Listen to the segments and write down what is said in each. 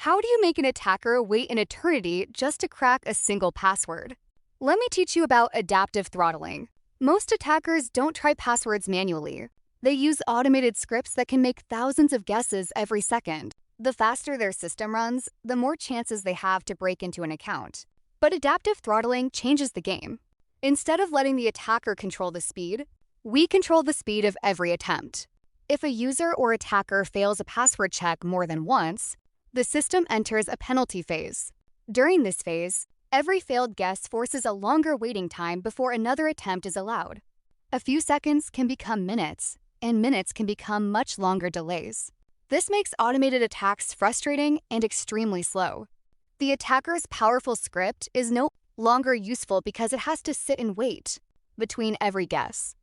How do you make an attacker wait an eternity just to crack a single password? Let me teach you about adaptive throttling. Most attackers don't try passwords manually. They use automated scripts that can make thousands of guesses every second. The faster their system runs, the more chances they have to break into an account. But adaptive throttling changes the game. Instead of letting the attacker control the speed, we control the speed of every attempt. If a user or attacker fails a password check more than once, the system enters a penalty phase. During this phase, every failed guess forces a longer waiting time before another attempt is allowed. A few seconds can become minutes, and minutes can become much longer delays. This makes automated attacks frustrating and extremely slow. The attacker's powerful script is no longer useful because it has to sit and wait between every guess.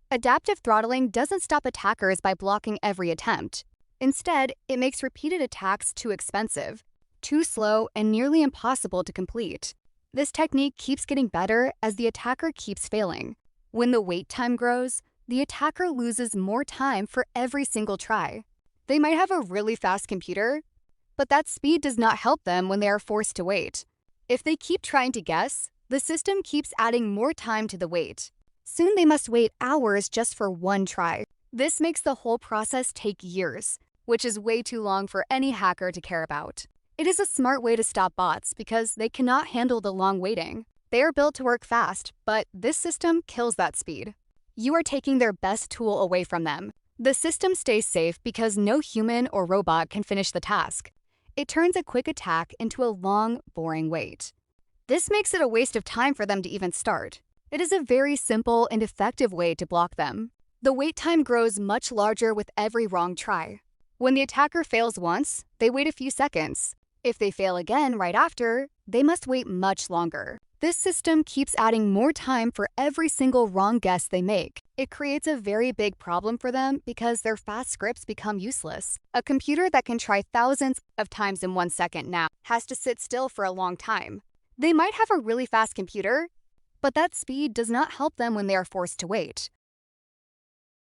Adaptive throttling doesn't stop attackers by blocking every attempt. Instead, it makes repeated attacks too expensive, too slow, and nearly impossible to complete. This technique keeps getting better as the attacker keeps failing. When the wait time grows, the attacker loses more time for every single try. They might have a really fast computer, but that speed does not help them when they are forced to wait. If they keep trying to guess, the system keeps adding more time to the wait. Soon they must wait hours just for one try. This makes the whole process take years, which is way too long for any hacker to care about. It is a smart way to stop bots because they cannot handle the long waiting. They are built to work fast, but this system kills that speed. You are taking their best tool away from them. The system stays safe because no human or robot can finish the task. It turns a quick attack into a long, boring wait. This makes it a waste of time for them to even start. It is a very simple and effective way to block them. The wait time grows much larger with every wrong try. When the attacker fails once, they wait a few seconds. If they fail again right after, they must wait much longer. This system keeps adding more time for every single wrong guess they make. It creates a very big problem for them because their fast scripts become useless. A computer that can try thousands of times in 1 second now has to sit still for a long time. They might have a really fast computer, but that speed does not help them when they are forced to wait.